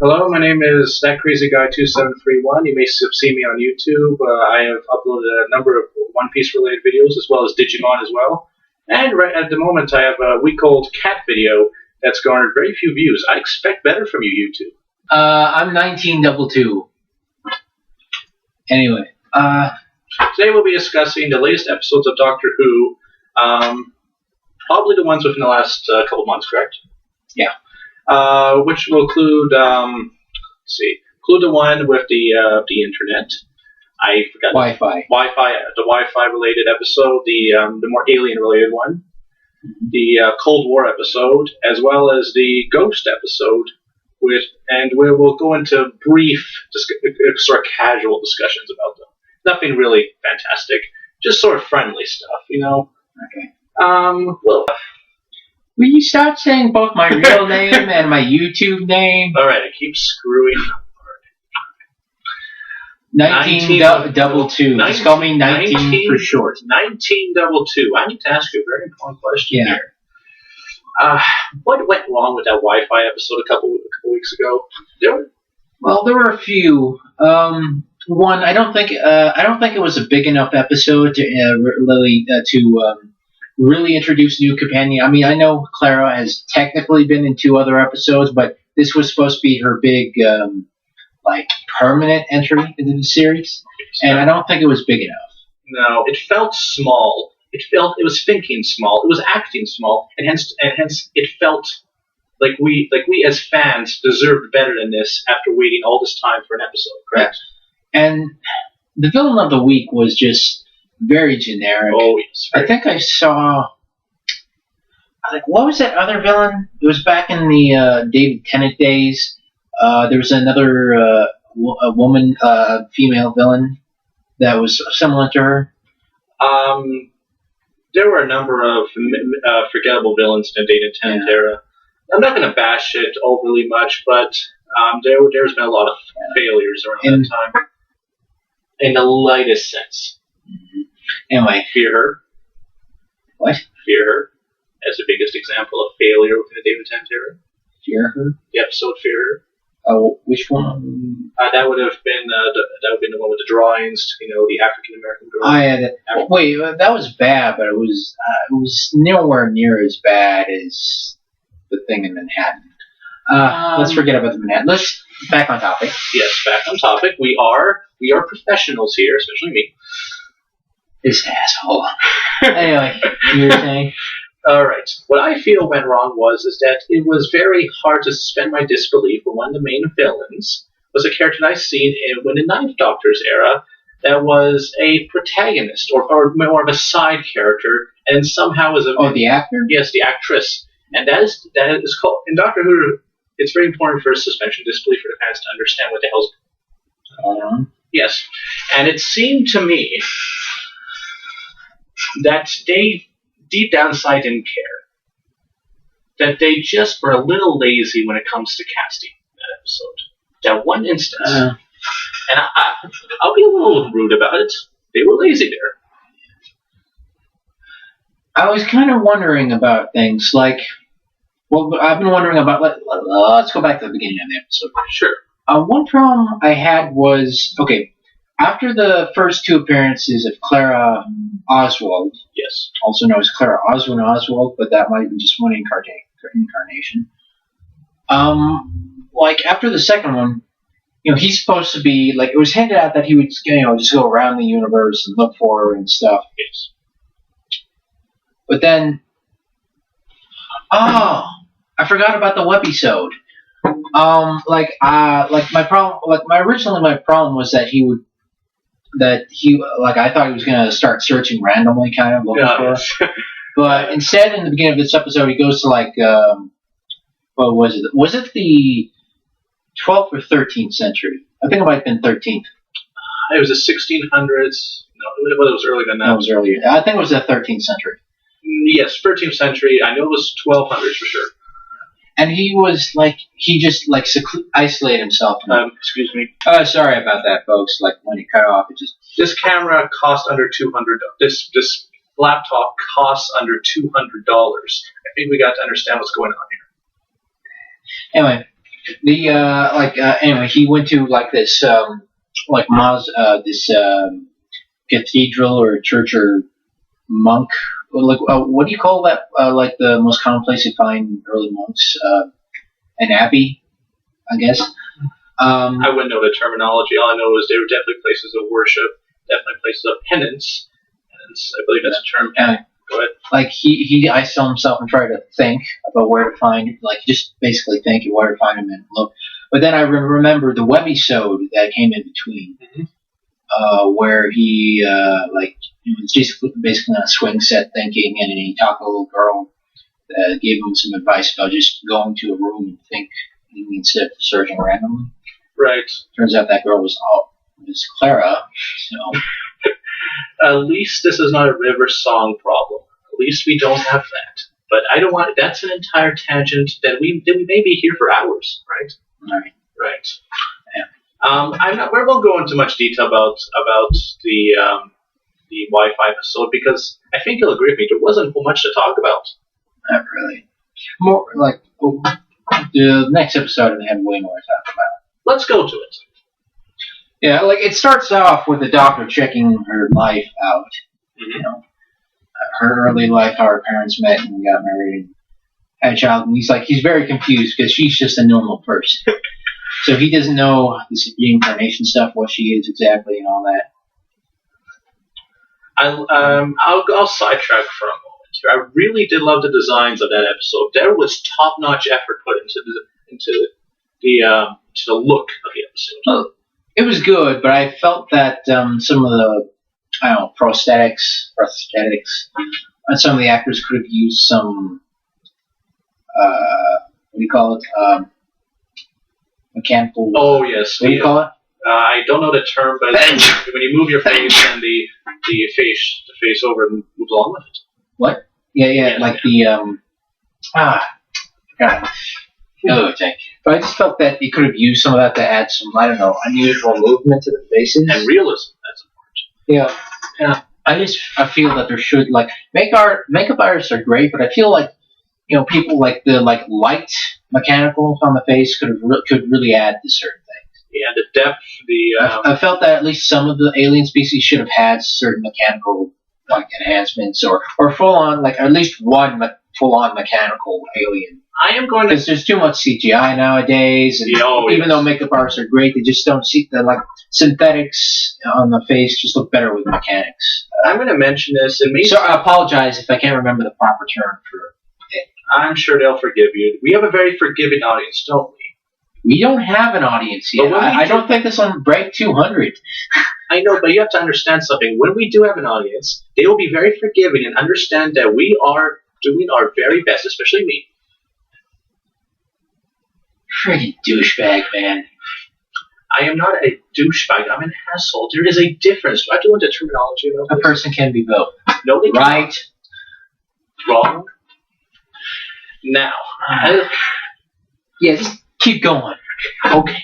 Hello, my name is ThatCrazyGuy2731. You may have seen me on YouTube. I have uploaded a number of One Piece related videos as well as Digimon as well. And right at the moment, I have a week-old cat video that's garnered very few views. I expect better from you, YouTube. I'm 1922. Anyway, Today we'll be discussing the latest episodes of Doctor Who. Probably the ones within the last couple months, correct? Yeah. Which will include, include the one with the internet. I forgot Wi-Fi. The Wi-Fi related episode, the more alien related one, the Cold War episode, as well as the Ghost episode, and we will go into brief, sort of casual discussions about them. Nothing really fantastic, just sort of friendly stuff, you know. Okay. Well. Will you start saying both my real name and my YouTube name? Alright, I keep screwing up. 1922. Just call me 19 for short. 1922. I need to ask you a very important question here. What went wrong with that Wi-Fi episode a couple weeks ago? There were a few. One, I don't think it was a big enough episode to really introduce new companion. I mean, I know Clara has technically been in 2 other episodes, but this was supposed to be her big, permanent entry into the series, and I don't think it was big enough. No, it felt small. It was thinking small. It was acting small, and hence it felt like we as fans deserved better than this after waiting all this time for an episode. Correct. And the villain of the week was just very generic. Oh, yes. I think I saw. What was that other villain? It was back in the David Tennant days. There was another a woman, female villain that was similar to her. There were a number of forgettable villains in the David Tennant era. I'm not going to bash it overly much, but there's been a lot of failures around that time. In the lightest sense. Mm-hmm. Anyway. Fear Her. What? Fear Her. As the biggest example of failure within the David Tennant era. Fear Her? The episode Fear Her. Oh, which one? That would have been the one with the drawings, the African American girl. Oh, yeah. Wait, that was bad, but it was nowhere near as bad as the thing in Manhattan. Let's forget about the Manhattan. Let's back on topic. Yes, back on topic. We are professionals here, especially me. This asshole. Anyway, you were saying? All right. What I feel went wrong is that it was very hard to suspend my disbelief when one of the main villains was a character I've seen in the Ninth Doctor's era that was a protagonist or more of a side character, and somehow was the actor? Yes, the actress, and that is called in Doctor Who. It's very important for suspension of disbelief for the fans to understand what the hell's going on. Yes, and it seemed to me that they deep down inside didn't care. That they just were a little lazy when it comes to casting that episode. That one instance. And I'll be a little rude about it. They were lazy there. I was kind of wondering about things like... Well, I've been wondering about... Let's go back to the beginning of the episode. Sure. One problem I had was... Okay, after the first 2 appearances of Clara Oswald... Yes. Also known as Clara Oswald, but that might be just one incarnation. After the second one, he's supposed to be, it was hinted at that he would, just go around the universe and look for her and stuff. Yes. But then, I forgot about the webisode. My problem was that I thought he was going to start searching randomly, kind of looking for her. But instead, in the beginning of this episode, he goes to what was it? Was it the 12th or 13th century? I think it might have been 13th. It was the 1600s. No, it was earlier than that. No, it was earlier. I think it was the 13th century. Yes, 13th century. I know it was 1200s for sure. And he was isolated himself. Excuse me. Sorry about that, folks. When he cut off, it just... This camera cost under $200. This laptop costs under $200. I think we got to understand what's going on here. Anyway, Anyway, he went to like this cathedral or church or monk. What do you call that? Like the most common place you find early monks, an abbey, I guess. I wouldn't know the terminology. All I know is they were definitely places of worship, definitely places of penance. I believe that's a term. Go ahead. Like he isolated himself and tried to think about where to find, like just basically think of where to find him and look. But then I remember the webisode that came in between, where he was just basically on a swing set thinking, and he talked to a little girl, gave him some advice about just going to a room and think instead of searching randomly. Right. Turns out that girl was Clara. So. At least this is not a river song problem. At least we don't have that. But I don't want. That's an entire tangent that we may be here for hours, right? Right. Yeah. We won't go into much detail about the Wi-Fi episode because I think you'll agree with me. There wasn't much to talk about. Not really. More like the next episode, they have way more to talk about. Let's go to it. Yeah, like it starts off with the doctor checking her life out. Mm-hmm. You know, her early life, how her parents met and got married and had a child. And he's very confused because she's just a normal person. So he doesn't know this reincarnation stuff, what she is exactly, and all that. I'll sidetrack for a moment here. I really did love the designs of that episode. There was top-notch effort put into the look of the episode. Well, it was good, but I felt that some of the prosthetics, and some of the actors could have used some what do you call it? Mechanical. Oh yes. What do you call it? I don't know the term, but when you move your face, and the face over and moves along with it. What? Yeah. Like the God. No, but I just felt that you could have used some of that to add some, I don't know, unusual movement to the faces and realism. That's important. Yeah. I feel that there should makeup artists are great, but I feel like people like the light mechanical on the face could really add to certain things. Yeah, the depth, I felt that at least some of the alien species should have had certain mechanical enhancements or full on at least one full on mechanical alien. I am going to. Because there's too much CGI nowadays, and even though makeup artists are great, they just don't see the synthetics on the face just look better with mechanics. I'm going to mention this, and so I apologize if I can't remember the proper term for it. I'm sure they'll forgive you. We have a very forgiving audience, don't we? We don't have an audience yet. I don't think this will break 200. I know, but you have to understand something. When we do have an audience, they will be very forgiving and understand that we are doing our very best, especially me. Friggin' douchebag, man. I am not a douchebag. I'm an asshole. There is a difference. Do I have to learn the terminology about this? A person can be both. No, they right. Wrong. Now. Yeah, just keep going. Okay.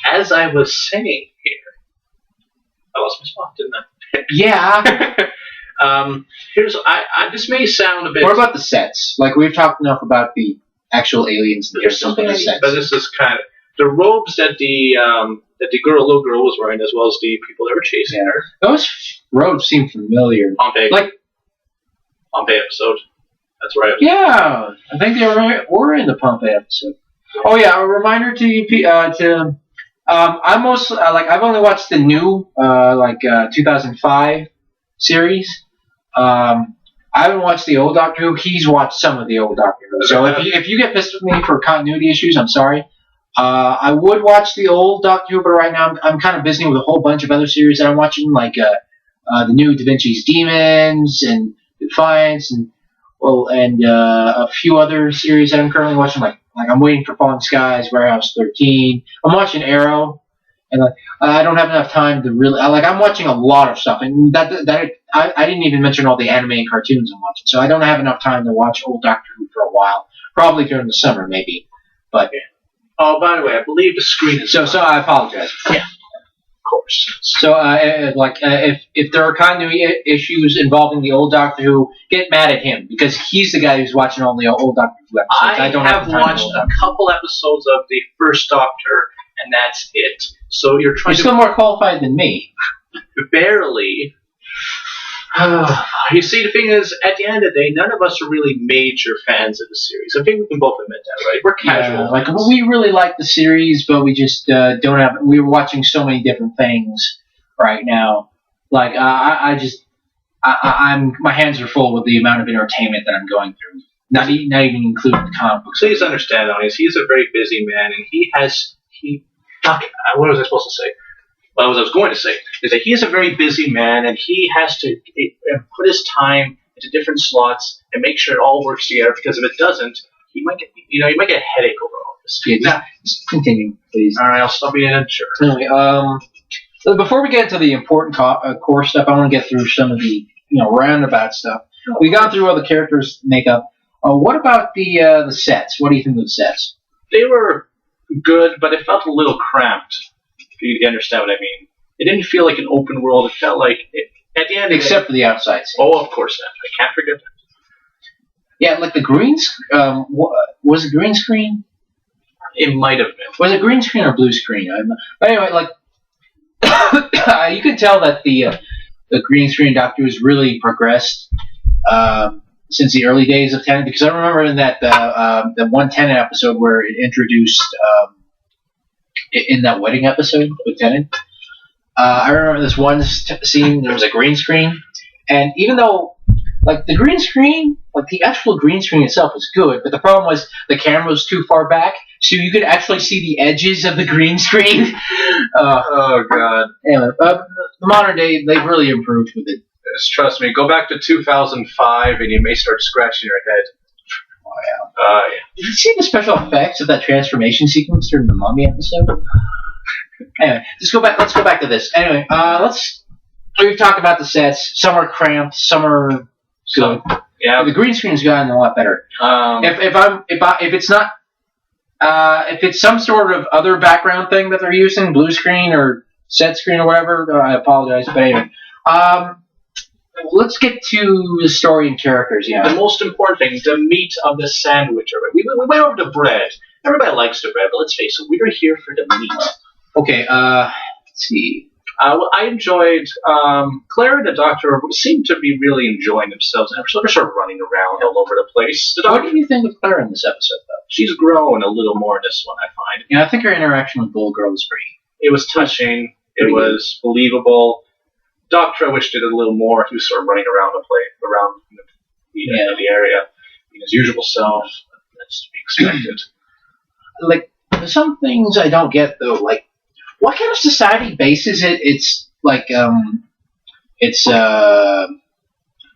As I was saying here, I lost my spot, didn't I? Yeah. This may sound a bit. What about the sets? We've talked enough about the actual aliens. There's something I need, but this is kind of the robes that the little girl was wearing, as well as the people that were chasing her. Those robes seem familiar. Pompeii episode. That's right. Yeah, I think they were in the Pompeii episode. Oh yeah, a reminder to you I'm most I've only watched the new 2005 series. I haven't watched the old Doctor Who. He's watched some of the old Doctor Who. So if you get pissed with me for continuity issues, I'm sorry. I would watch the old Doctor Who, but right now I'm kind of busy with a whole bunch of other series that I'm watching, the new Da Vinci's Demons and Defiance, and a few other series that I'm currently watching. I'm waiting for Falling Skies, Warehouse 13. I'm watching Arrow, and I don't have enough time to really. I'm watching a lot of stuff, and I didn't even mention all the anime and cartoons I'm watching. So I don't have enough time to watch old Doctor Who for a while. Probably during the summer, maybe. But oh, by the way, I believe the screen is. So I apologize. Yeah. course. So, if there are continuity issues involving the old Doctor Who, get mad at him because he's the guy who's watching all the old Doctor Who episodes. I don't have the time watched a couple episodes of the first Doctor, and that's it. So you're still more qualified than me. Barely. You see, the thing is, at the end of the day, none of us are really major fans of the series. I think we can both admit that, right? We're casual. We really like the series, but we just don't have. We're watching so many different things right now. Like my hands are full with the amount of entertainment that I'm going through. Not even including the comic books. Please understand, audience. He's a very busy man, and what was I supposed to say? Well, what I was going to say is that he is a very busy man, and he has to put his time into different slots and make sure it all works together. Because if it doesn't, he might get a headache over all this. Now, continue, please. All right, I'll stop being a jerk. Anyway, so before we get into the important core stuff, I want to get through some of the roundabout stuff. We got through all the characters' makeup. What about the sets? What do you think of the sets? They were good, but it felt a little cramped. You understand what I mean? It didn't feel like an open world. It felt like at the end. Except for the outside scene. Oh, of course not. I can't forget that. Yeah, like the green. Was it green screen? It might have been. Was it green screen or blue screen? But anyway, like you can tell that the green screen Doctor Who's really progressed since the early days of Tennant. Because I remember in that the one Tennant episode where it introduced. In that wedding episode with Tennant, I remember this one scene. There was a green screen, and even though, like the green screen, like the actual green screen itself was good, but the problem was the camera was too far back, so you could actually see the edges of the green screen. Oh God! Anyway, the modern day, they've really improved with it. Yes, trust me. Go back to 2005, and you may start scratching your head. Oh, yeah. Did you see the special effects of that transformation sequence during the Mummy episode? Anyway, let's go back to this. Anyway, we've talked about the sets. Some are cramped, some are good. Yeah. The green screen's gotten a lot better. If it's some sort of other background thing that they're using, blue screen or set screen or whatever, I apologize. But anyway, let's get to the story and characters. Yeah. The most important thing, the meat of the sandwich. Right? We went over the bread. Everybody likes the bread, but let's face it, we're here for the meat. Okay. Let's see. I enjoyed Claire and the Doctor seemed to be really enjoying themselves, and they're sort of running around all over the place. What do you think of Claire in this episode, though? She's grown a little more in this one, I find. Yeah, I think her interaction with Bull Girl was pretty. It was touching. It was believable. Doctor, I wish did a little more. He was sort of running around the area, being his usual self. That's to be expected. Like, there's some things I don't get though. Like, what kind of society bases it? It's like, what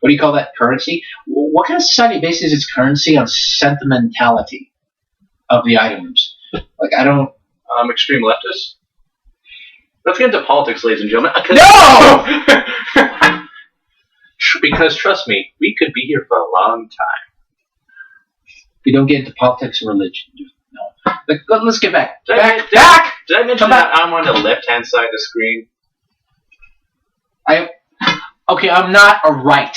do you call that? Currency? What kind of society bases its currency on sentimentality of the items? Like, I don't. Extreme leftists. Let's get into politics, ladies and gentlemen. No! Because trust me, we could be here for a long time. We don't get into politics or religion. No. Let's get back. Did I mention that I'm on the left-hand side of the screen? I'm not a right.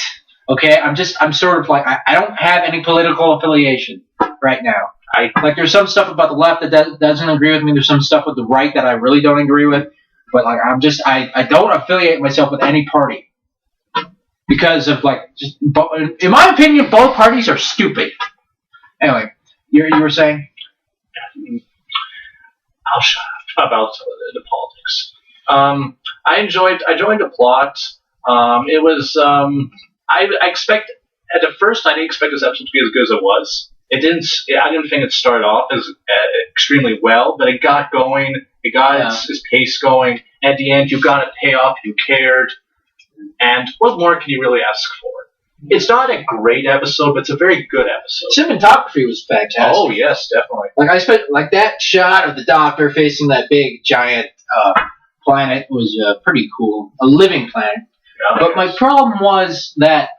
Okay, I'm sort of like I don't have any political affiliation right now. There's some stuff about the left that doesn't agree with me. There's some stuff with the right that I really don't agree with. But like I don't affiliate myself with any party because of in my opinion, both parties are stupid. Anyway, you were saying? I'll shut up about the politics. I joined the plot. It was I expect at the first I didn't expect this episode to be as good as it was. I didn't think it started off as extremely well, but it got going. It got its pace going. At the end, you got a payoff. You cared, and what more can you really ask for? It's not a great episode, but it's a very good episode. Cinematography was fantastic. Oh yes, definitely. Like that shot of the Doctor facing that big giant planet was pretty cool. A living planet. Yeah, but my problem was that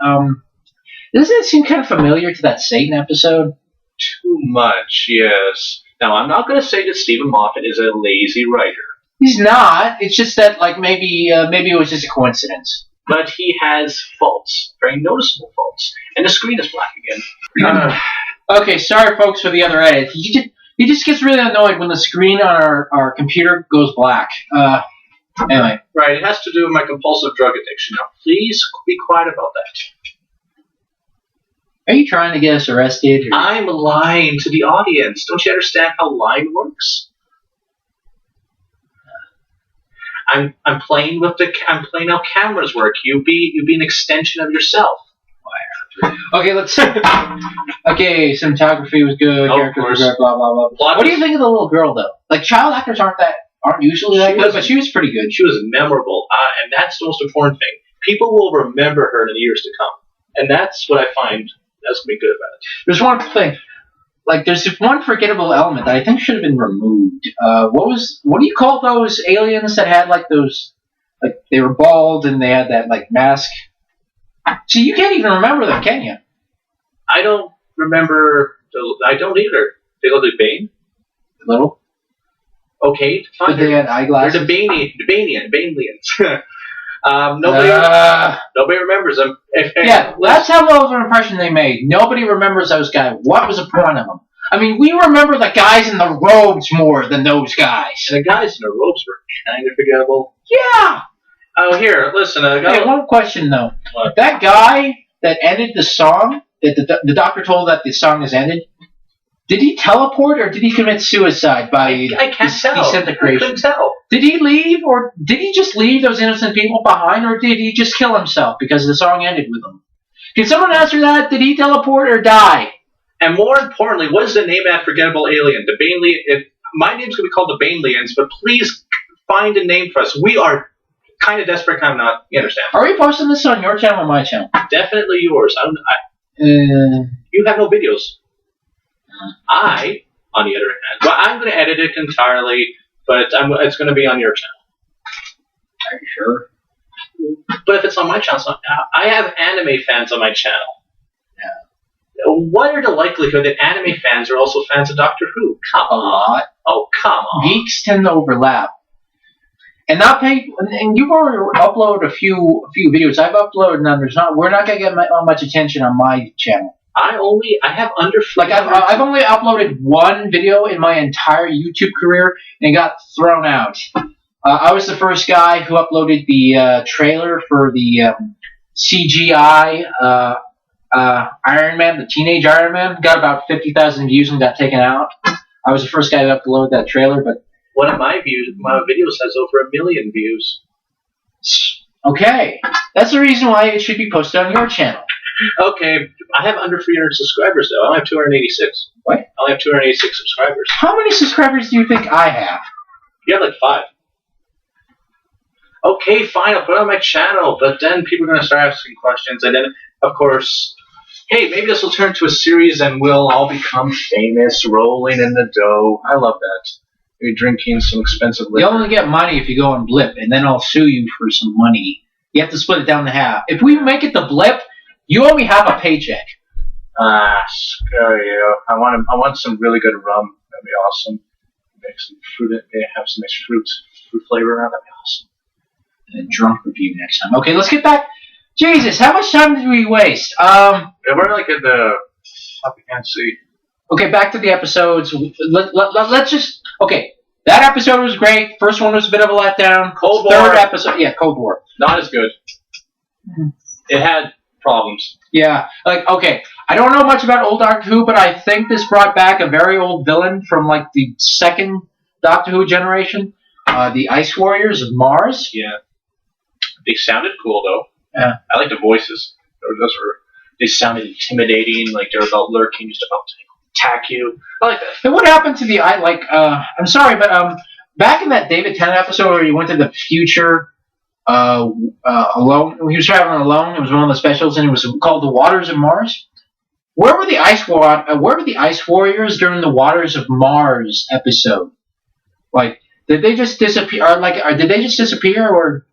doesn't it seem kind of familiar to that Satan episode? Too much, yes. Now, I'm not going to say that Stephen Moffat is a lazy writer. He's not. It's just that, like, maybe it was just a coincidence. But he has faults, very noticeable faults, and the screen is black again. Okay, sorry, folks, for the other edit. He just gets really annoyed when the screen on our computer goes black. Anyway. Right, it has to do with my compulsive drug addiction. Now, please be quiet about that. Are you trying to get us arrested? Or? I'm lying to the audience. Don't you understand how lying works? I'm playing how cameras work. You be an extension of yourself. Okay, let's. Okay, cinematography was good. Characters were good. Blah blah blah. What do you think of the little girl though? Like, child actors aren't usually that good, but she was pretty good. She was memorable, and that's the most important thing. People will remember her in the years to come, and that's what I find that's gonna be good about it. There's one thing. Like, there's one forgettable element that I think should have been removed. What do you call those aliens that had, like, those, like, they were bald and they had that, like, mask? See, you can't even remember them, can you? I don't remember. I don't either. They look like Bane. A little. Okay, fine. But they had eyeglasses. They're the Banelians. Nobody remembers them. That's how well of an impression they made. Nobody remembers those guys. What was the point of them? I mean, we remember the guys in the robes more than those guys. And the guys in the robes were kind of forgettable. Yeah. Oh, here, listen. Hey, one question though. What? That guy that ended the song, that the doctor told that the song is ended. Did he teleport or did he commit suicide by I can't tell. disintegration? I couldn't tell. Did he leave, or did he just leave those innocent people behind, or did he just kill himself because the song ended with him? Can someone answer that? Did he teleport or die? And more importantly, what is the name of that forgettable alien? The Baneley. My name's going to be called the Banelians, but please find a name for us. We are kind of desperate, kind of not. You understand? Are we posting this on your channel or my channel? Definitely yours. You have no videos. I, on the other hand, well, I'm going to edit it entirely, but it's going to be on your channel. Are you sure? But if it's on my channel, I have anime fans on my channel. Yeah. What are the likelihood that anime fans are also fans of Doctor Who? Come on. A lot. Oh, come on. Geeks tend to overlap. And you've already uploaded a few videos. I've uploaded none. We're not going to get much attention on my channel. I have under. Like, I've only uploaded one video in my entire YouTube career and got thrown out. I was the first guy who uploaded the trailer for the CGI Iron Man, the Teenage Iron Man. Got about 50,000 views and got taken out. I was the first guy to upload that trailer, but one of my videos has over 1 million views. Okay, that's the reason why it should be posted on your channel. Okay, I have under 300 subscribers though. I only have 286. What? I only have 286 subscribers. How many subscribers do you think I have? You have like 5. Okay, fine, I'll put it on my channel, but then people are going to start asking questions, and then, of course, hey, maybe this will turn to a series and we'll all become famous, rolling in the dough. I love that. Maybe drinking some expensive liquor. You only get money if you go on Blip, and then I'll sue you for some money. You have to split it down to half. If we make it to Blip, you only have a paycheck. Screw you. I want some really good rum. That'd be awesome. Make some fruit. Have some nice fruit flavor around. That'd be awesome. And a drunk review next time. Okay, let's get back. Jesus, how much time did we waste? We're like in the. I can't see. Okay, back to the episodes. Let's just. Okay, that episode was great. First one was a bit of a letdown. Cold War. Third episode, yeah, Cold War. Not as good. It had problems. Yeah, like, okay, I don't know much about old Doctor Who, but I think this brought back a very old villain from, like, the second Doctor Who generation, the Ice Warriors of Mars. Yeah. They sounded cool, though. Yeah. I like the voices. They sounded intimidating, like they were about lurking, just about to attack you. I like that. And what happened to the, I'm sorry, but, back in that David Tennant episode where he went to the future, alone. He was traveling alone. It was one of the specials, and it was called "The Waters of Mars." Where were the Ice Warriors during the Waters of Mars episode? Like, did they just disappear? Did they just disappear? Or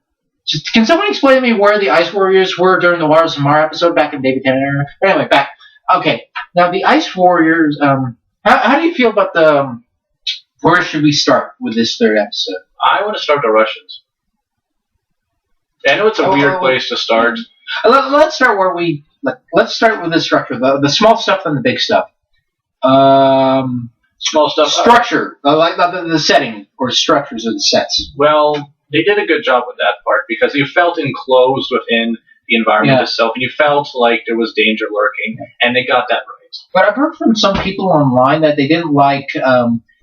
can someone explain to me where the Ice Warriors were during the Waters of Mars episode back in David Tennant era? Anyway, back. Okay, now the Ice Warriors. How do you feel about the? Where should we start with this third episode? I want to start the Russians. I know it's a weird place to start. Let's start where let's start with the structure, the small stuff and the big stuff. Small stuff. Structure, like the setting or structures of the sets. Well, they did a good job with that part because you felt enclosed within the environment itself, and you felt like there was danger lurking, and they got that right. But I've heard from some people online that they didn't like.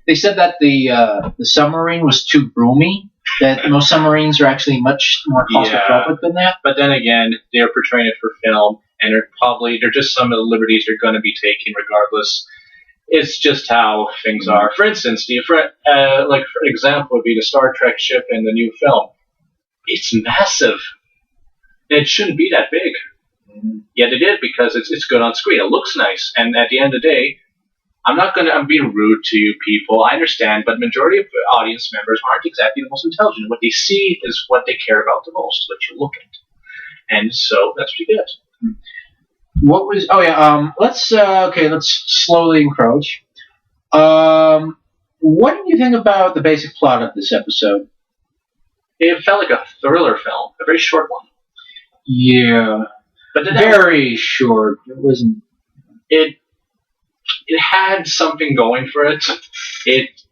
They said that the submarine was too roomy. That most submarines are actually much more claustrophobic than that. But then again, they're portraying it for film, and they're just some of the liberties they're going to be taking regardless. It's just how things are. For instance, for example would be the Star Trek ship in the new film. It's massive. It shouldn't be that big. Yet it is because it's good on screen. It looks nice, and at the end of the day, I'm being rude to you people. I understand, but majority of audience members aren't exactly the most intelligent. What they see is what they care about the most, what you look at. And so that's what you get. What was? Oh yeah. Let's slowly encroach. What did you think about the basic plot of this episode? It felt like a thriller film, a very short one. Yeah, but very short. It wasn't. It had something going for it.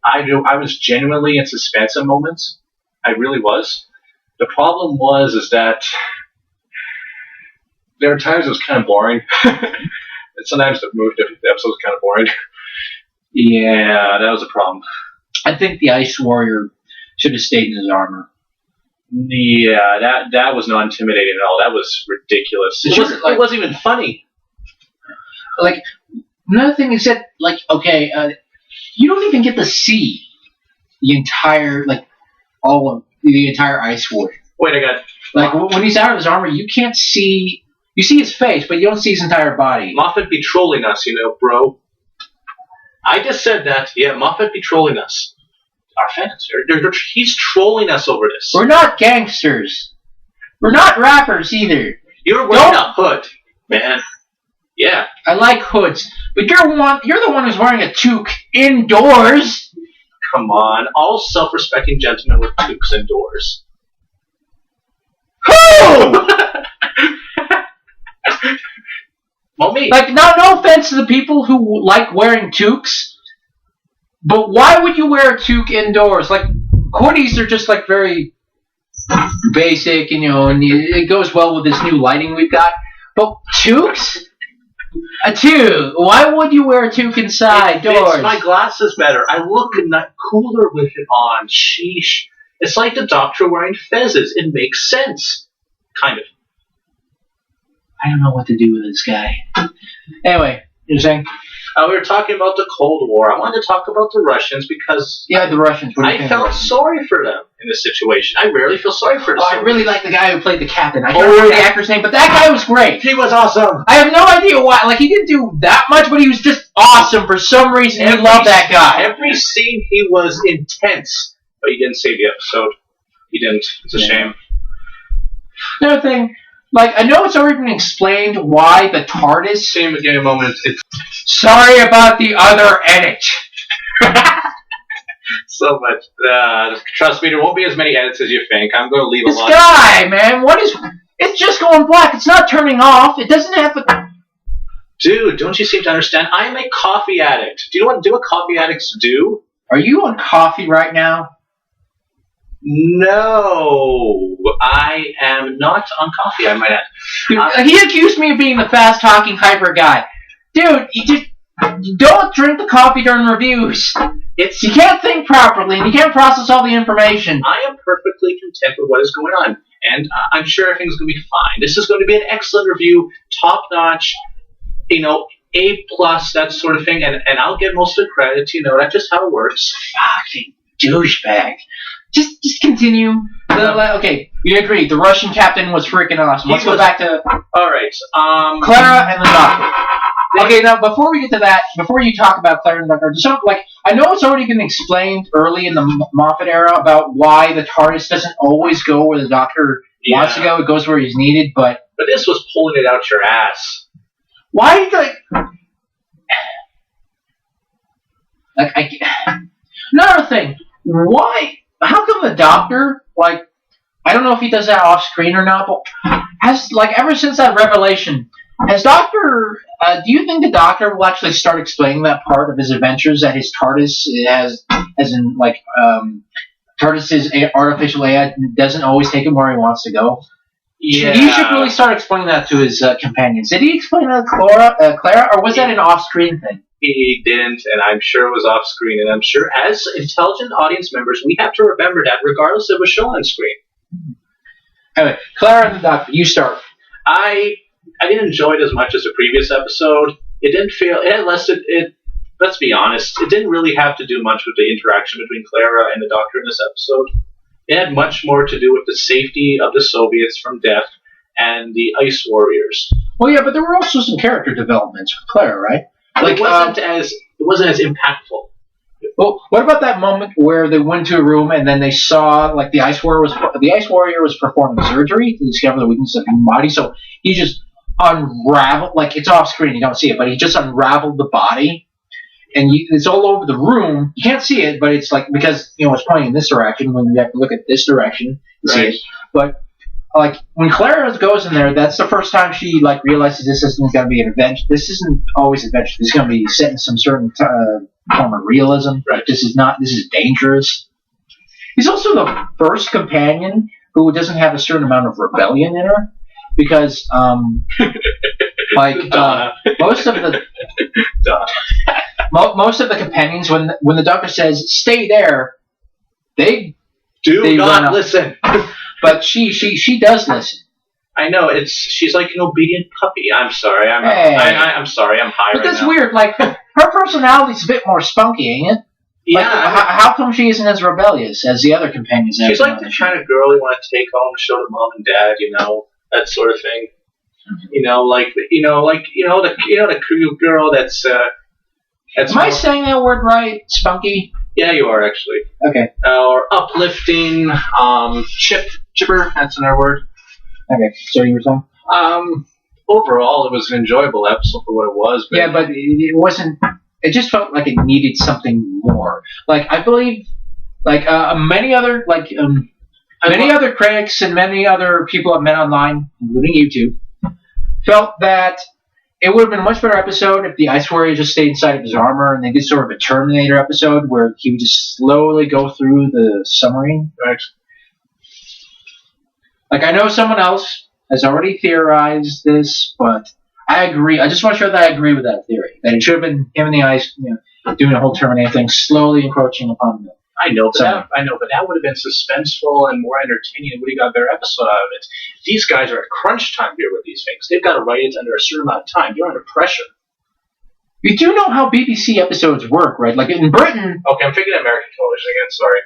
I was genuinely in suspense at moments. I really was. The problem is that there were times it was kind of boring. And sometimes the episode was kind of boring. Yeah, that was a problem. I think the Ice Warrior should have stayed in his armor. Yeah, that was not intimidating at all. That was ridiculous. It wasn't even funny. Like, another thing is that, you don't even get to see the entire, the entire Ice Warrior. Wait, I got... when he's out of his armor, you can't see... You see his face, but you don't see his entire body. Moffat be trolling us, bro. I just said that. Yeah, Moffat be trolling us. Our fans. He's trolling us over this. We're not gangsters. We're not rappers either. You're wearing a hood, man. Yeah. I like hoods, but you're the one who's wearing a toque indoors. Come on, all self-respecting gentlemen wear toques indoors. Who? Well, me. No offense to the people who like wearing toques, but why would you wear a toque indoors? Hoodies are just very basic, and it goes well with this new lighting we've got. But toques? A toque. Why would you wear a toque inside doors? It fits my glasses better. I look cooler with it on. Sheesh. It's like the Doctor wearing fezzes. It makes sense. Kind of. I don't know what to do with this guy. Anyway, you're saying? We were talking about the Cold War. I wanted to talk about the Russians because... Yeah, the Russians. I felt sorry for them in this situation. I rarely feel sorry for them. I really like the guy who played the captain. I can't remember the actor's name, but that guy was great. He was awesome. I have no idea why. He didn't do that much, but he was just awesome for some reason. We love that guy. Every scene, he was intense. But he didn't save the episode. He didn't. It's a shame. Another thing... I know it's already been explained why the TARDIS... Same again a moment. Sorry about the other edit. So much. Trust me, there won't be as many edits as you think. I'm going to leave a lot. This guy, man, what is... It's just going black. It's not turning off. It doesn't have a... Dude, don't you seem to understand? I am a coffee addict. Do you know what coffee addicts do? Are you on coffee right now? No, I am not on coffee, I might add. He accused me of being the fast-talking hyper guy. Dude, you don't drink the coffee during reviews. You can't think properly, and you can't process all the information. I am perfectly content with what is going on, and I'm sure everything's going to be fine. This is going to be an excellent review, top-notch, A+, that sort of thing, and I'll get most of the credit, that's just how it works. Fucking douchebag. Just continue. Okay, we agree. The Russian captain was freaking awesome. Let's go back to... Alright, Clara and the Doctor. Okay, now, before we get to that, before you talk about Clara and the Doctor, I know it's already been explained early in the Moffat era about why the TARDIS doesn't always go where the Doctor wants to go. It goes where he's needed, but... But this was pulling it out your ass. Why, Another thing, why... How come the Doctor, like, I don't know if he does that off screen or not, but ever since that revelation, do you think the Doctor will actually start explaining that part of his adventures that his TARDIS has, as in, TARDIS's artificial AI doesn't always take him where he wants to go? Yeah. He should really start explaining that to his companions. Did he explain that to Clara, or was that an off-screen thing? He didn't, and I'm sure it was off screen. And I'm sure, as intelligent audience members, we have to remember that, regardless of a show on screen. Anyway, Clara and the Doctor, you start. I didn't enjoy it as much as the previous episode. It didn't feel. Let's be honest. It didn't really have to do much with the interaction between Clara and the Doctor in this episode. It had much more to do with the safety of the Soviets from death and the Ice Warriors. Well, yeah, but there were also some character developments for Clara, right? It wasn't as impactful. Well, what about that moment where they went to a room and then they saw the Ice Warrior was performing surgery to discover the weakness of the human body? So he just unraveled, it's off screen, you don't see it, but he just unraveled the body, and it's all over the room. You can't see it, but it's because it's pointing in this direction. When you have to look at this direction to see it, but. When Clara goes in there, that's the first time she realizes this isn't going to be an adventure. This isn't always adventure. This is going to be set in some certain form of realism. Right. This is dangerous. He's also the first companion who doesn't have a certain amount of rebellion in her, because most of the most of the companions, when the Doctor says stay there, they not listen. But she does listen. I know, she's like an obedient puppy. I'm sorry. I'm sorry. I'm high but right that's now. Weird. Her personality's a bit more spunky, ain't it? Yeah. How come she isn't as rebellious as the other companions? She's like the kind of girl you want to take home, show to mom and dad, that sort of thing. The cute girl that's. Am I saying that word right? Spunky. Yeah, you are actually. Okay. Or uplifting, chipper. That's another word. Okay. So you were saying? Overall, it was an enjoyable episode for what it was. But but it wasn't. It just felt like it needed something more. I believe, many other other critics and many other people I've met online, including YouTube, felt that it would have been a much better episode if the Ice Warrior just stayed inside of his armor and they did sort of a Terminator episode where he would just slowly go through the submarine. Right. I know someone else has already theorized this, but I agree. I just want to show that I agree with that theory. That it should have been him and the Ice, doing the whole Terminator thing, slowly encroaching upon them. I know, but that would have been suspenseful and more entertaining and would have got a better episode out of it. These guys are at crunch time here with these things. They've got to write it under a certain amount of time. You're under pressure. You do know how BBC episodes work, right? In Britain... Okay, I'm thinking American television again, sorry.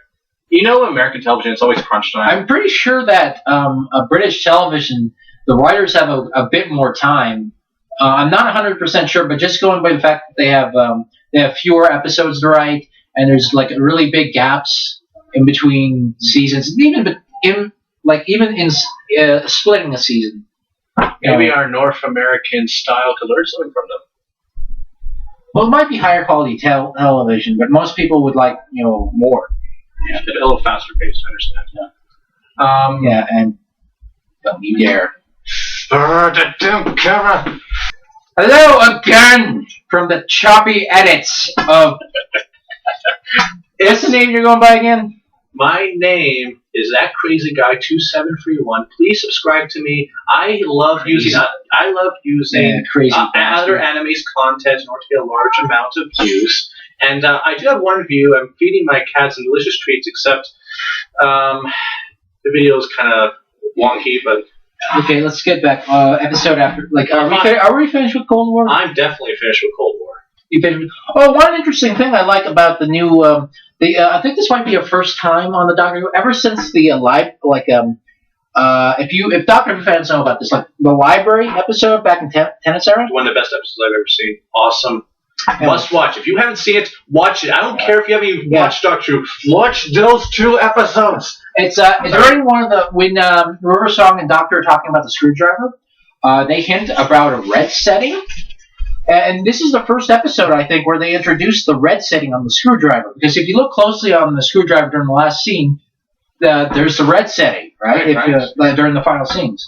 American television, it's always crunch time. I'm pretty sure that British television, the writers have a bit more time. I'm not 100% sure, but just going by the fact that they have fewer episodes to write, and there's really big gaps in between seasons, even in splitting a season. Maybe our North American style could learn something from them. Well, it might be higher quality television, but most people would like more. Yeah, a little faster paced. I understand. Yeah, and don't you dare. Hello again from the choppy edits of. What's the name you're going by again? My name is that crazy guy 2731. Please subscribe to me. I love using crazy other anime's content in order to get a large amount of views. And I do have one view. I'm feeding my cats some delicious treats, except the video is kind of wonky, but. Okay, let's get back. Episode after, are we finished with Cold War? I'm definitely finished with Cold War. You finished? Oh, one interesting thing I like about the new, I think this might be a first time on the Doctor Who ever since the if Doctor Who fans know about this, the library episode back in Tennis Era. One of the best episodes I've ever seen. Awesome. Yeah. Must watch. If you haven't seen it, watch it. I don't care if you haven't even watched Doctor Who. Watch those 2 episodes. It's already one of the when River Song and Doctor are talking about the screwdriver. They hint about a red setting, and this is the first episode I think where they introduce the red setting on the screwdriver. Because if you look closely on the screwdriver during the last scene, there's the red setting, right? During the final scenes.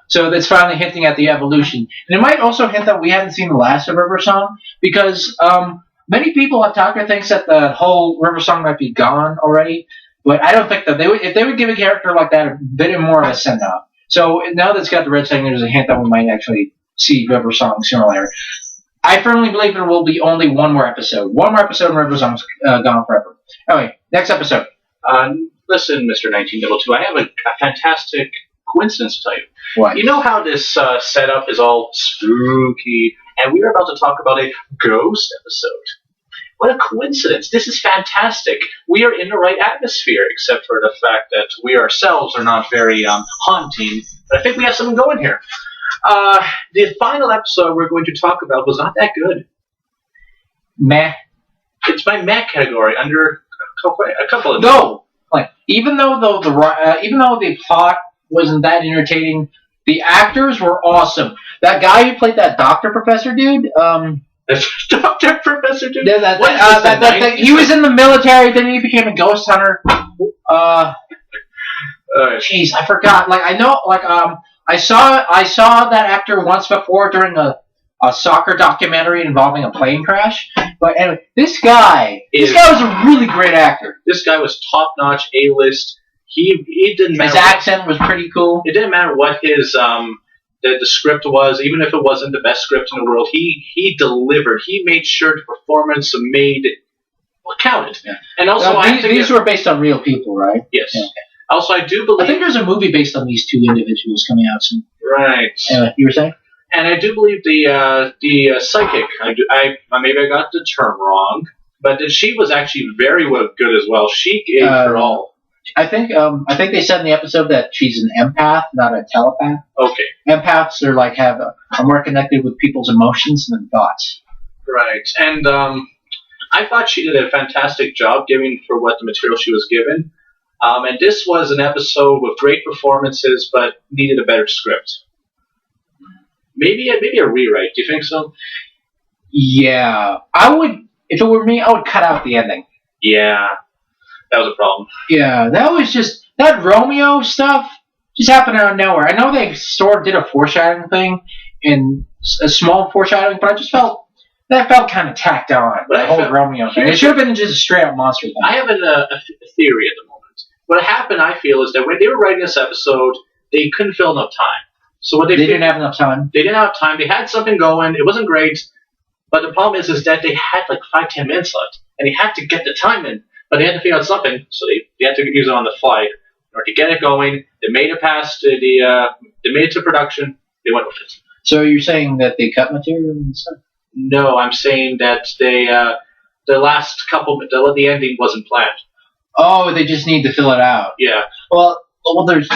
So that's finally hinting at the evolution. And it might also hint that we haven't seen the last of River Song, because many people have talked or thinks that the whole River Song might be gone already. But I don't think that if they would give a character like that a bit more of a send-off. So now that it's got the red setting, there's a hint that we might actually see River Song sooner or later. I firmly believe there will be only one more episode. One more episode and River Song's gone forever. Anyway, next episode. Listen, Mr. 1922, I have a fantastic coincidence to tell you. What? You know how this setup is all spooky, and we are about to talk about a ghost episode. What a coincidence. This is fantastic. We are in the right atmosphere, except for the fact that we ourselves are not very haunting. But I think we have something going here. The final episode we're going to talk about was not that good. Meh. It's my meh category under a couple of... No! Like, even though the plot wasn't that entertaining, the actors were awesome. That guy who played that doctor professor dude, Doctor Professor Dude? Yeah, he was in the military, then he became a ghost hunter. Jeez, I forgot. Like, I know, like, I saw that actor once before during a soccer documentary involving a plane crash. But anyway, this guy was a really great actor. This guy was top-notch, A-list. He didn't matter. His accent was pretty cool. It didn't matter what his the script was, even if it wasn't the best script in the world. He delivered. He made sure the performance counted. Yeah. And also, these were based on real people, right? Yes. Yeah, okay. Also, I do believe... I think there's a movie based on these two individuals coming out soon. Right. Anyway, you were saying? And I do believe the psychic. Maybe I got the term wrong, but she was actually very good as well. She gave her all. I think they said in the episode that she's an empath, not a telepath. Okay. Empaths are more connected with people's emotions than thoughts. Right. And I thought she did a fantastic job giving for what the material she was given. And this was an episode with great performances, but needed a better script. Maybe a rewrite. Do you think so? Yeah, I would. If it were me, I would cut out the ending. Yeah, that was a problem. Yeah, that Romeo stuff just happened out of nowhere. I know they sort of did a foreshadowing thing, in a small foreshadowing, but I just felt kind of tacked on. But the whole Romeo thing. It should have been just a straight up monster thing. I have a theory at the moment. What happened, I feel, is that when they were writing this episode, they couldn't fill enough time. So what they didn't have enough time. They didn't have time. They had something going. It wasn't great. But the problem is that they had like 5-10 minutes left, and they had to get the time in. But they had to figure out something, so they had to use it on the fly in order to get it going. They made it past they made it to production. They went with it. So you're saying that they cut material and stuff? No, I'm saying that they the ending wasn't planned. Oh, they just need to fill it out. Yeah. There's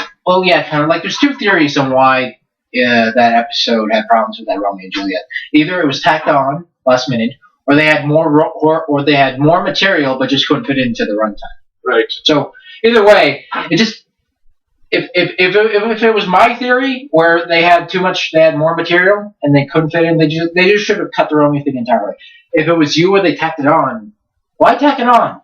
two theories on why that episode had problems with that Romeo and Juliet. Either it was tacked on last minute, or they had more they had more material but just couldn't fit it into the runtime. Right. So either way, it just if it was my theory where they had more material and they couldn't fit in, they just should have cut the Romeo thing entirely. If it was you where they tacked it on, why tack it on?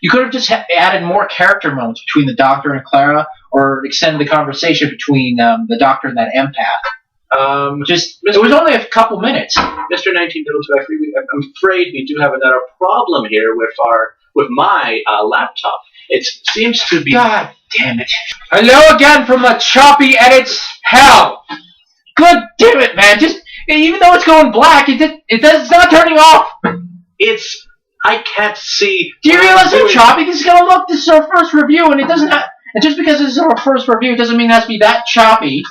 You could have just added more character moments between the Doctor and Clara, or extended the conversation between the Doctor and that empath. It was only a couple minutes. Mr. 1902, I'm afraid we do have another problem here with my laptop. It seems to be... God damn it. Hello again from the choppy edits hell. God damn it, man. Even though it's going black, it's not turning off. I can't see... Do you realize how choppy this is going to look? This is our first review, and and just because this is our first review, it doesn't mean it has to be that choppy.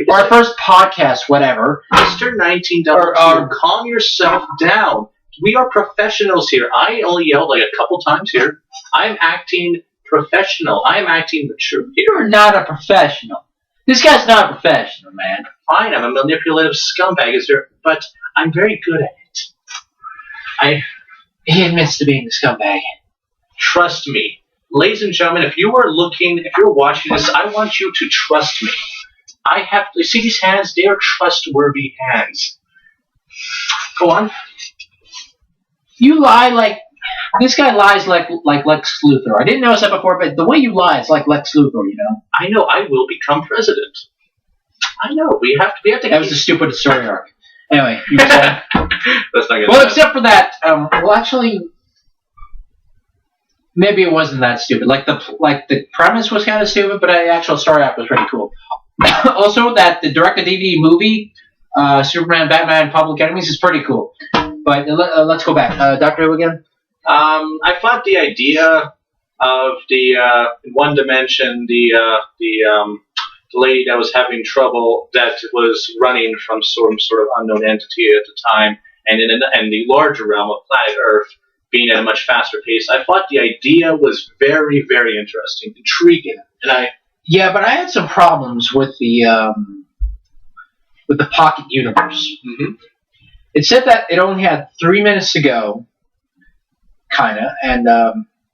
Or our first podcast, whatever. Mr. 1902, calm yourself down. We are professionals here. I only yelled like a couple times here. I'm acting professional. I'm acting mature. You're not a professional. This guy's not a professional, man. Fine, I'm a manipulative scumbag, but I'm very good at it. He admits to being a scumbag. Trust me. Ladies and gentlemen, if you're watching this, I want you to trust me. You see these hands? They are trustworthy hands. Go on. You lie like This guy lies like Lex Luthor. I didn't notice that before, but the way you lie, it's like Lex Luthor. You know. I know. I will become president. I know. We have to. That was the stupidest story arc. Anyway, you were saying. Let's not get Well, that. except for that. Well, actually, maybe it wasn't that stupid. Like the premise was kind of stupid, but the actual story arc was pretty cool. Also, that the direct-to-DVD movie, Superman, Batman, Public Enemies, is pretty cool. But let's go back. Doctor Who again. I thought the idea of the in one dimension the lady that was having trouble that was running from some sort of unknown entity at the time, and in the larger realm of planet Earth being at a much faster pace. I thought the idea was very, very interesting, intriguing, and Yeah, but I had some problems with the Pocket Universe. Mm-hmm. It said that it only had 3 minutes to go, kinda, and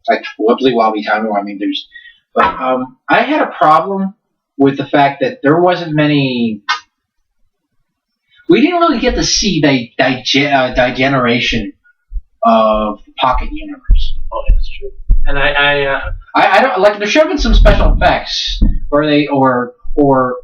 like wibbly wobbly timey. I mean, but I had a problem with the fact that there wasn't many. We didn't really get to see the degeneration of the Pocket Universe. oh, that's true. And I don't like. There should have been some special effects, or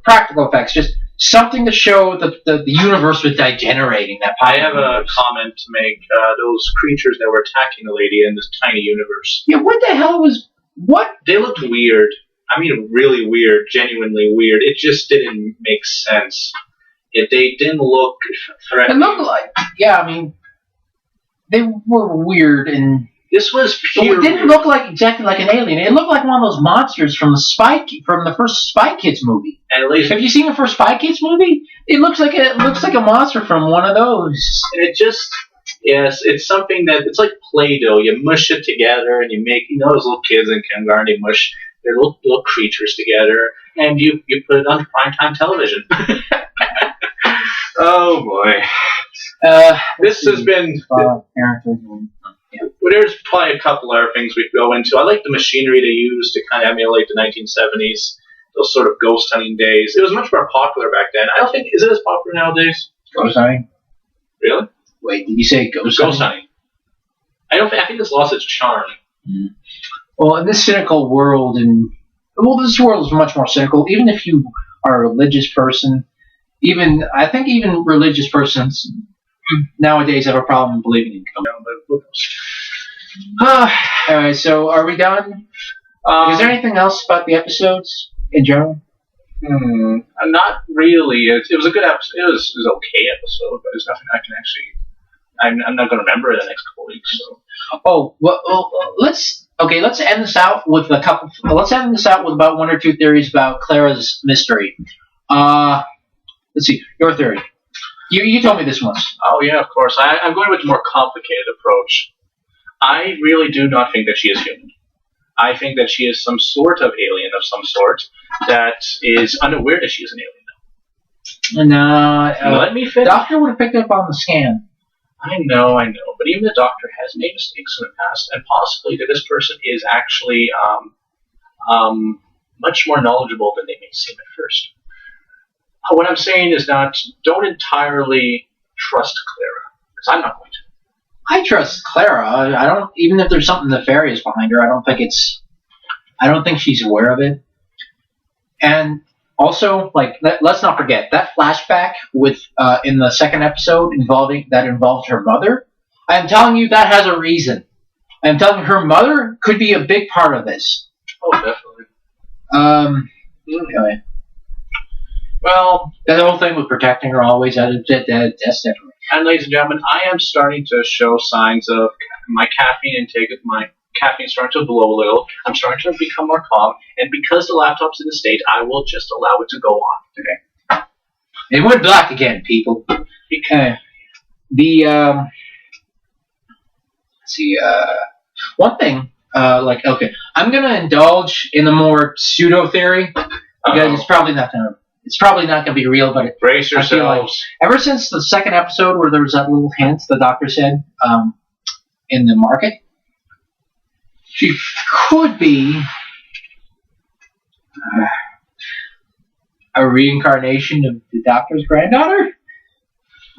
practical effects, just something to show the universe was degenerating. That I have a comment to make. Those creatures that were attacking the lady in this tiny universe. Yeah, what the hell was what? They looked weird. I mean, really weird, genuinely weird. It just didn't make sense. They didn't look It threatening. looked like I mean, they were weird and. This was pure. It didn't look like exactly like an alien. It looked like one of those monsters from the first Spy Kids movie. And at least Have you seen the first Spy Kids movie? It looks like a monster from one of those. it just yes, it's something that it's like Play-Doh. You mush it together and you make those little kids in kindergarten. They mush their little creatures together and you put it on primetime television. Oh boy, this has been. Well, there's probably a couple other things we could go into. I like the machinery they used to kind of emulate the 1970s, those sort of ghost hunting days. It was much more popular back then. I don't think is it as popular nowadays. Ghost hunting? Really? Wait, did you say ghost hunting? I think it's lost its charm. Mm. Well, in this cynical world, this world is much more cynical. Even if you are a religious person, I think even religious persons nowadays have a problem believing in ghosts. Alright, so are we done? Is there anything else about the episodes in general? Not really. It was a good episode. It was an okay episode, but there's nothing I can actually. I'm not going to remember it the next couple weeks. So. Oh well, let's end this out with a couple. Let's end this out with about one or two theories about Clara's mystery. Let's see your theory. You told me this once. Oh yeah, of course. I'm going with a more complicated approach. I really do not think that she is human. I think that she is some sort of alien of some sort that is unaware that she is an alien. And let me finish. The doctor would have picked it up on the scan. I know. But even the doctor has made mistakes in the past, and possibly that this person is actually much more knowledgeable than they may seem at first. What I'm saying is don't entirely trust Clara, because I'm not going to. I trust Clara. I don't, even if there's something nefarious behind her, I don't think she's aware of it. And also, let's not forget that flashback with in the second episode involved her mother. I am telling you that has a reason. I am telling you her mother could be a big part of this. Oh, definitely. Anyway. Well, that whole thing with protecting her always, that's definitely. And ladies and gentlemen, I am starting to show signs of my caffeine intake. My caffeine is starting to blow a little. I'm starting to become more calm, and because the laptop's in the state, I will just allow it to go on. Okay. It went black again, people. Okay. Let's see. One thing. Okay, I'm gonna indulge in the more pseudo theory because it's probably not gonna be real, but brace yourselves. Ever since the second episode where there was that little hint the doctor said in the market, she could be a reincarnation of the doctor's granddaughter.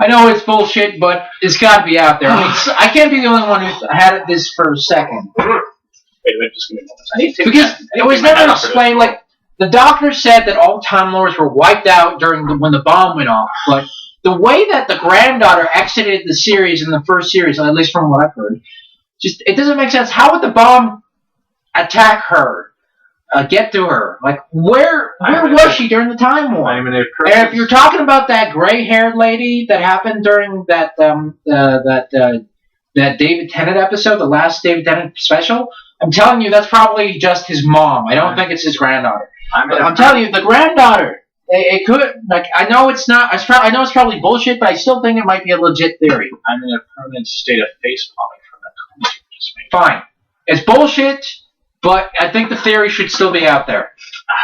I know it's bullshit, but it's got to be out there. I mean, I can't be the only one who had this for a second. Wait a minute, just give me a moment. I need to Because it was never explained. Like the doctor said that all Time Lords were wiped out when the bomb went off, but the way that the granddaughter exited the series in the first series, at least from what I've heard, just it doesn't make sense. How would the bomb attack her? Get to her. Like, where was she during the Time War? And if you're talking about that gray-haired lady that happened during that David Tennant episode, the last David Tennant special, I'm telling you, that's probably just his mom. I don't think it's his granddaughter. I'm telling you, the granddaughter. It could, like, I know it's not. I know it's probably bullshit, but I still think it might be a legit theory. I'm in a permanent state of face-palming from that comment you just made. Fine, it's bullshit. But I think the theory should still be out there.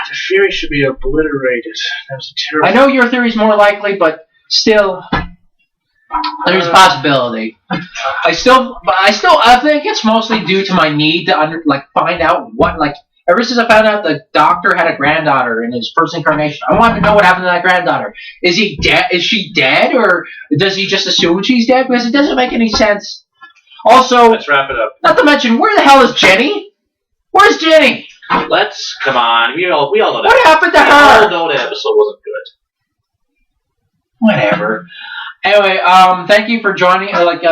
The theory should be obliterated. That was a terrible. I know your theory's more likely, but still, there's a possibility. I think it's mostly due to my need to find out what, like, ever since I found out the doctor had a granddaughter in his first incarnation, I wanted to know what happened to that granddaughter. Is he dead? Is she dead, or does he just assume she's dead? Because it doesn't make any sense. Also, let's wrap it up. Not to mention, where the hell is Jenny? Where's Jenny? Come on. We all know that. What happened to her? We all know that episode wasn't good. Whatever. Anyway, thank you for joining. Thank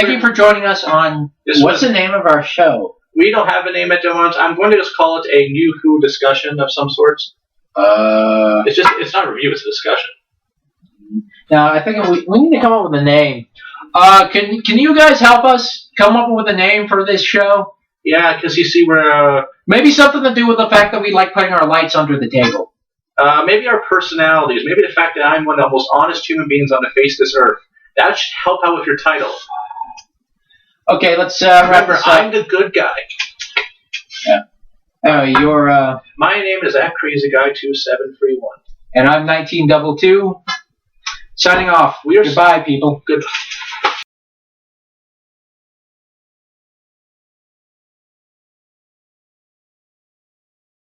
you for joining us on. What's the name of our show? We don't have a name at the moment. I'm going to just call it a New Who discussion of some sorts. It's not a review. It's a discussion. Now, I think we need to come up with a name. Can you guys help us come up with a name for this show? Yeah, because you see, we're... maybe something to do with the fact that we like putting our lights under the table. Maybe our personalities. Maybe the fact that I'm one of the most honest human beings on the face of this earth. That should help out with your title. Okay, let's wrap this up. I'm the good guy. Yeah. You're... My name is @CrazyGuy2731. And I'm 1922. Signing off. Goodbye, people. Goodbye.